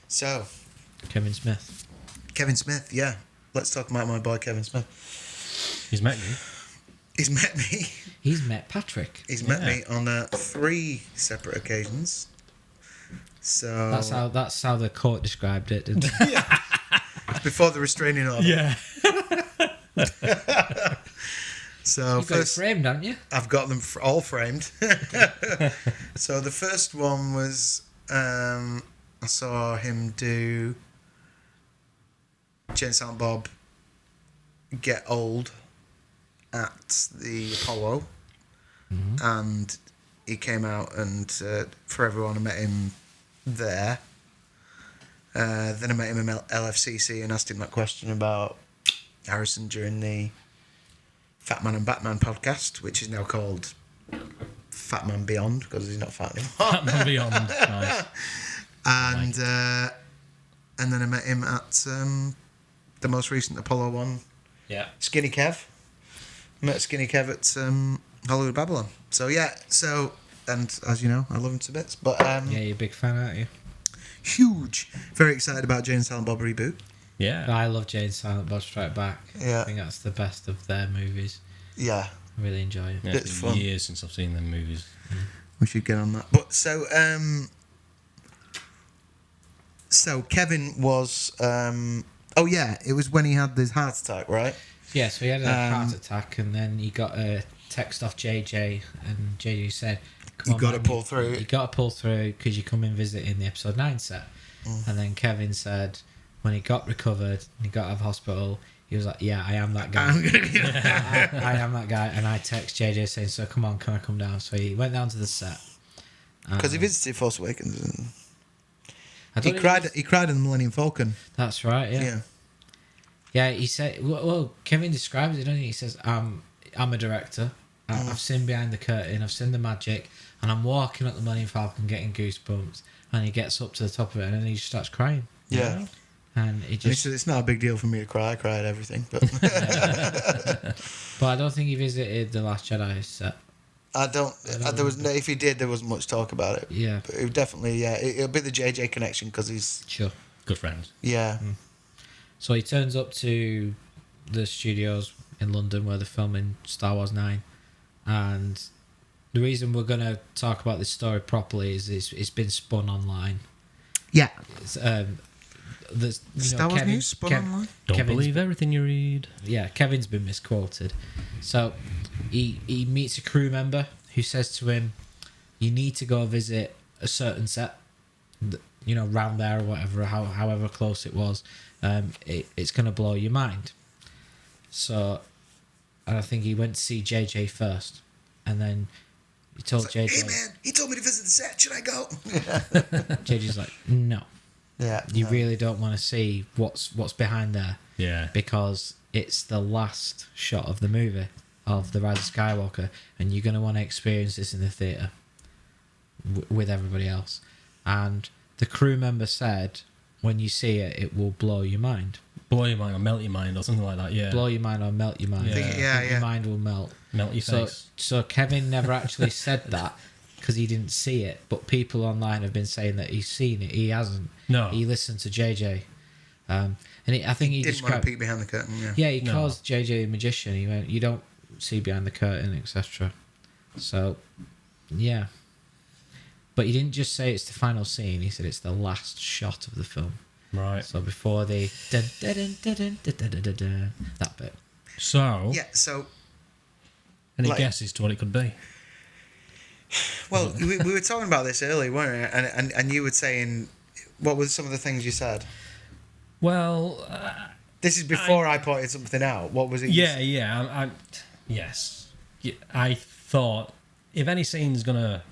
So, Kevin Smith. Kevin Smith, yeah. Let's talk about my boy Kevin Smith. He's met you. He's met me. He's met Patrick. He's met me on 3 separate occasions. So That's how the court described it, didn't it? it's before the restraining order. Yeah. So You've got it framed, haven't you? I've got them all framed. So the first one was I saw him do Jane Silent Bob Get Old at the Apollo, and he came out and for everyone I met him there. Then I met him at LFCC and asked him that question about Harrison during the Fat Man and Batman podcast, which is now called Fat Man Beyond because he's not fat anymore. Fat Man Beyond. Nice. And then I met him at the most recent Apollo one. Yeah. Skinny Kev. Met Skinny Kev at Hollywood Babylon. So yeah, and as you know, I love him to bits. But Yeah, you're a big fan, aren't you? huge, very excited about Jane Silent Bob reboot. Yeah. I love Jane Silent Bob Strike Back. Yeah. I think that's the best of their movies. Yeah, I really enjoy it. Yeah, It's it's been fun. years since I've seen them movies. we should get on that. But so Kevin was it was when he had this heart attack, right? Yeah, so he had a heart attack and then he got a text off JJ and JJ said, You gotta pull through. You got to pull through because you come and visit in the episode 9 set. And then Kevin said when he got recovered and he got out of hospital, he was like, yeah, I am that guy. I'm gonna be I am that guy. And I text JJ saying, so come on, can I come down? So he went down to the set. because he visited Force Awakens. And I he thought cried. He cried in the Millennium Falcon. That's right, yeah. Yeah. Yeah, he said, well, Kevin describes it, doesn't he? He says, I'm a director. I've seen behind the curtain. I've seen the magic. And I'm walking up the Millennium Falcon getting goosebumps. And he gets up to the top of it and then he just starts crying. Yeah. And it And he just... said it's not a big deal for me to cry. I cry at everything, but But I don't think he visited the Last Jedi set. I don't. There was no. If he did, there wasn't much talk about it. Yeah. But it definitely, yeah, it'll be the JJ connection because he's Sure. Good friends. yeah. So he turns up to the studios in London where they're filming Star Wars 9. And the reason we're going to talk about this story properly is it's been spun online. Yeah. It's, there's, Star Wars news spun online. Don't Kevin's believe everything you read. Yeah, Kevin's been misquoted. So he meets a crew member who says to him, you need to go visit a certain set, round there or whatever, however close it was. It's going to blow your mind. So, and I think he went to see JJ first, and then he told JJ... Hey man, he told me to visit the set. Should I go? JJ's like, no, Yeah. you no. really don't want to see what's behind there. Yeah. Because it's the last shot of the movie of the Rise of Skywalker, and you're going to want to experience this in the theatre with everybody else. And the crew member said, when you see it, it will blow your mind. Blow your mind or melt your mind or something like that, yeah. Blow your mind or melt your mind. Yeah. Yeah, Your yeah. mind will melt. Melt your face. So Kevin never actually said that because he didn't see it, but people online have been saying that he's seen it. He hasn't. No. He listened to JJ. I think he Didn't want to described... peek behind the curtain. Yeah. Yeah, he No. calls JJ a magician. He went, you don't see behind the curtain, etc. So, yeah. But he didn't just say it's the final scene. He said it's the last shot of the film. Right. So before the that bit. So, Yeah. So, any like- guesses to what it could be? well, we were talking about this earlier, weren't we? And you were saying, what were some of the things you said? Well, This is before I pointed something out. What was it? you yeah. Yes. Yeah, I thought if any scene's gonna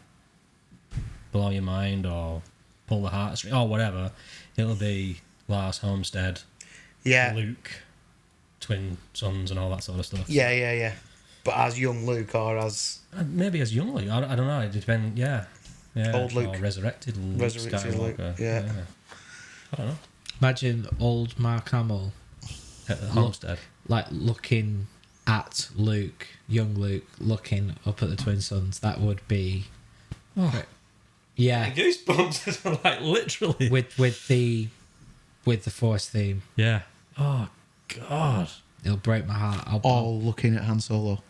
blow your mind or pull the heartstrings or whatever, it'll be Lars Homestead, Yeah. Luke, twin sons, and all that sort of stuff. Yeah. But as young Luke or as Maybe as young Luke. I don't know. It depends. Yeah. Old Luke. Or resurrected Luke Resurrected Luke, Skywalker. yeah. I don't know. Imagine old Mark Hamill At the Homestead. like looking at Luke, young Luke, looking up at the twin sons. That would be Yeah, Goosebumps, like literally. with the Force theme, Yeah. Oh God. it'll break my heart. All looking at Han Solo.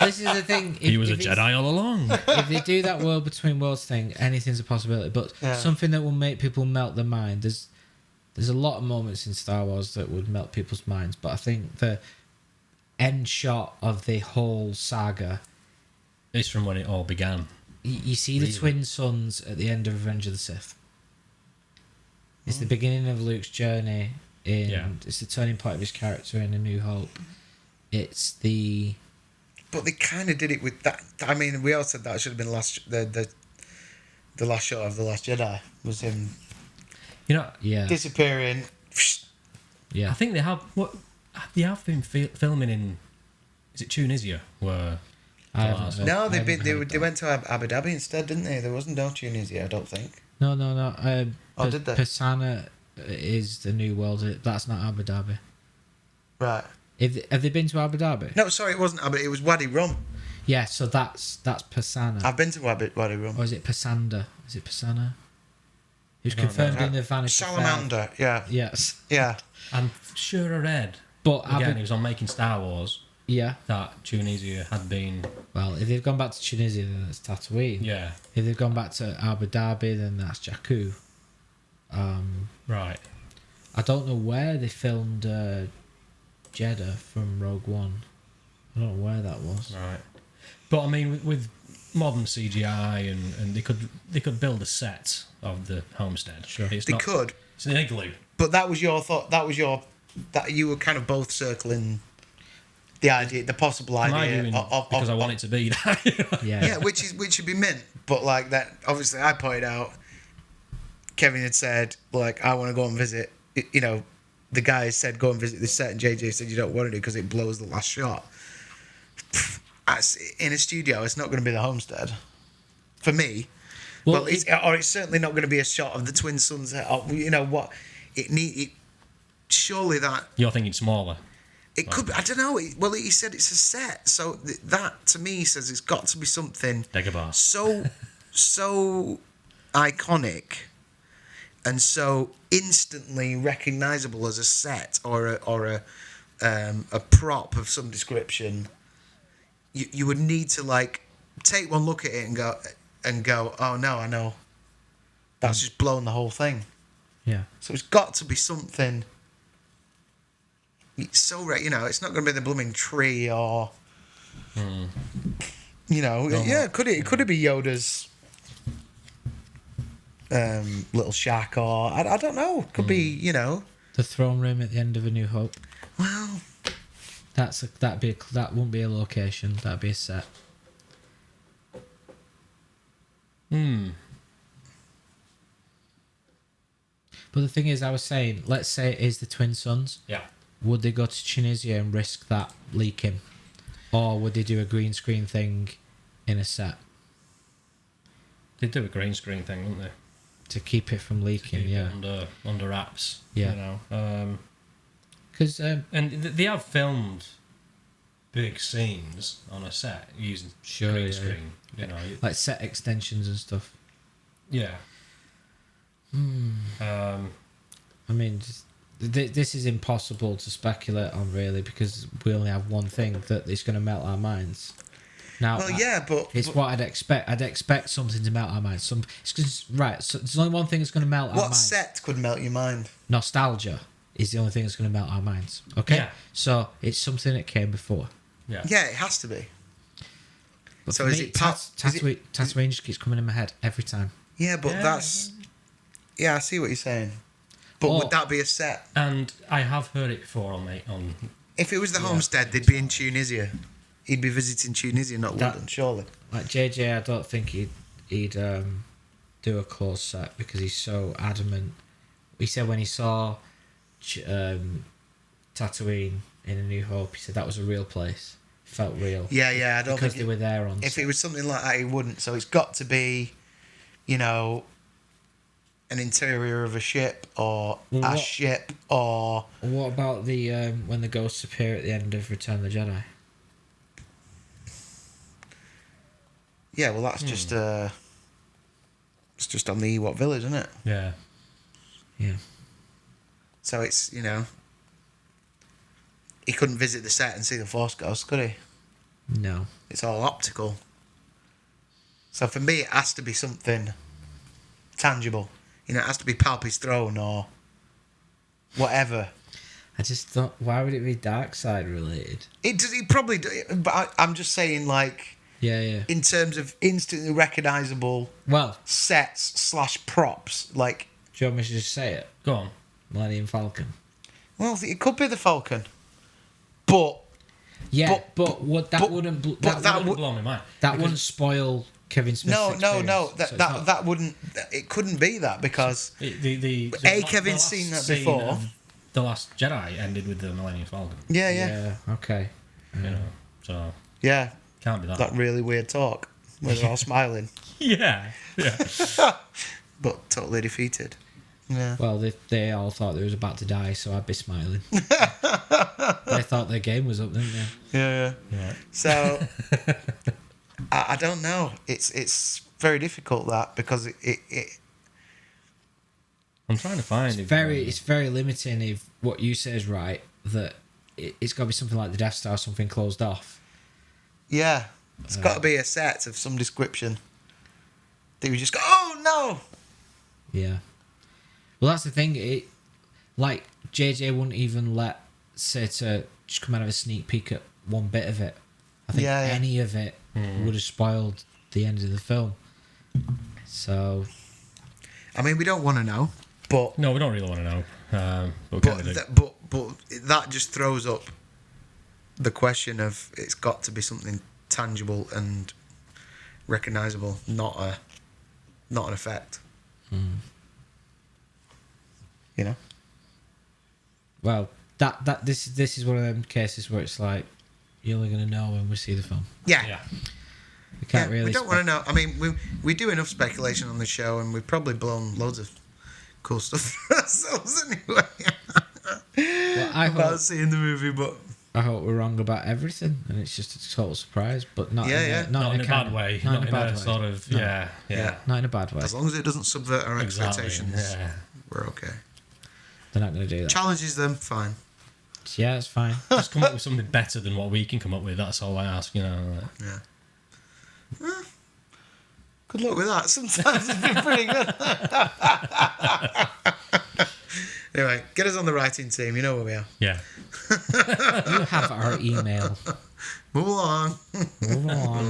This is the thing. He was a Jedi all along. If they do that world between worlds thing, anything's a possibility. But something that will make people melt their mind. There's a lot of moments in Star Wars that would melt people's minds. But I think the end shot of the whole saga. It's from when it all began. You see the twin sons at the end of Revenge of the Sith. It's the beginning of Luke's journey. It's the turning point of his character in A New Hope. It's the... But they kind of did it with that. I mean, we all said that should have been the last shot of The Last Jedi. Was him disappearing. Yeah. I think they have been filming in... Is it Tunisia? Where... No, they went to Abu Dhabi instead, didn't they? There wasn't no Tunisia, I don't think. No. Did they? Pisana is the new world. That's not Abu Dhabi. Right. Have they been to Abu Dhabi? No, sorry, it wasn't Abu. It was Wadi Rum. Yeah, so that's Pisana. I've been to Wadi Rum. Or is it Pisanda? Is it Pisana? It was confirmed in the Vanity Salamander, yeah. Yes. Yeah. I'm sure I read. But again, it was on Making Star Wars. Yeah. That Tunisia had been... Well, if they've gone back to Tunisia, then that's Tatooine. Yeah. If they've gone back to Abu Dhabi, then that's Jakku. Right. I don't know where they filmed Jeddah from Rogue One. I don't know where that was. Right. But I mean, with modern CGI and they could build a set of the homestead. Sure. They could. It's an igloo. But that was your thought. That you were kind of both circling the idea, the possible idea because I want it to be that. Yeah, which would be mint. But like that, obviously, I pointed out. Kevin had said, like, I want to go and visit. You know, the guy said go and visit this set, and JJ said you don't want to do because it blows the last shot. In a studio, it's not going to be the homestead for me. Well, it's certainly not going to be a shot of the twin sons. You know what? Surely that You're thinking smaller. It could be, I don't know. Well, he said it's a set, so that to me says it's got to be something Dagobah. so iconic and so instantly recognisable as a set or a prop of some description. You would need to like take one look at it and go, oh no, I know. That's just blown the whole thing. Yeah. So it's got to be something. It's so it's not going to be the blooming tree or, could it be Yoda's little shack or I don't know. Could be the throne room at the end of A New Hope. Well, that wouldn't be a location. That'd be a set. But the thing is, I was saying, let's say it is the twin sons. Yeah. Would they go to Tunisia and risk that leaking? Or would they do a green screen thing in a set? They'd do a green screen thing, wouldn't they? To keep it from leaking, yeah. Under wraps. Yeah. Because and they have filmed big scenes on a set using green screen. You know, like set extensions and stuff. Yeah. I mean, this is impossible to speculate on, really, because we only have one thing that is going to melt our minds. Now, what I'd expect. I'd expect something to melt our minds. So there's only one thing that's going to melt our minds. What set could melt your mind? Nostalgia is the only thing that's going to melt our minds. Okay? Yeah. So it's something that came before. Yeah. Yeah, it has to be. But so is it Tatooine just keeps coming in my head every time. Yeah, but that's... Yeah, I see what you're saying. But would that be a set? And I have heard it before on... If it was the homestead, they'd be in Tunisia. He'd be visiting Tunisia, not London, surely. Like JJ, I don't think he'd do a close set because he's so adamant. He said when he saw Tatooine in A New Hope, he said that was a real place. It felt real. Yeah, I don't because think... they were there on If set. it was something like that, he wouldn't. So it's got to be, an interior of a ship or a ship or... What about the when the ghosts appear at the end of Return of the Jedi? Yeah, well, that's just it's just on the Ewok village, isn't it? Yeah. Yeah. So it's, you know, he couldn't visit the set and see the Force Ghost, could he? No. It's all optical. So for me, it has to be something tangible. You know, it has to be Palpy's throne or whatever. I just thought, why would it be dark side related? It does. It probably do. But I'm just saying, like, Yeah. in terms of instantly recognisable Well, sets / props, like, do you want me to just say it? Go on. Millennium Falcon. well, it could be the Falcon, but Yeah, but what that but- wouldn't but That that would would blow my mind. that wouldn't spoil Kevin Smith's no. experience. So it's not- That wouldn't. It couldn't be that because Kevin's last seen that scene before. of The Last Jedi ended with the Millennium Falcon. yeah. Okay. You know, so Yeah, can't be that. that really weird talk where they're all smiling, Yeah. but totally defeated. Yeah. Well, they all thought they was about to die, so I'd be smiling. They thought their game was up, didn't they? Yeah. Yeah. So I don't know. It's very difficult that because it I'm trying to find It's very limiting if what you say is right, that it's got to be something like the Death Star, something closed off. yeah, it's got to be a set of some description. That you just go, oh no. Yeah. Well, that's the thing. Like JJ wouldn't even let Seta just come out of a sneak peek at one bit of it. I think Yeah. any of it would have spoiled the end of the film. So I mean, we don't want to know, but No, we don't really want to know. But, but that just throws up the question of it's got to be something tangible and recognisable, not an effect. You know. well, this is one of them cases where it's like you're only going to know when we see the film. Yeah. We can't really. We don't want to know. I mean, we do enough speculation on the show, and we've probably blown loads of cool stuff for ourselves anyway. Well, about seeing the movie, but I hope we're wrong about everything, and it's just a total surprise. But not not in a bad way. Not in a bad way. Sort of. No. Yeah. Not in a bad way. as long as it doesn't subvert our Exactly, expectations, yeah. we're okay. They're not going to do that. Challenges them, fine. Yeah, it's fine. Just come up with something better than what we can come up with. That's all I ask. You know. Yeah. Good luck with that. Sometimes it's been pretty good. Anyway, get us on the writing team. You know where we are. Yeah. You have our email. Move along. Move on.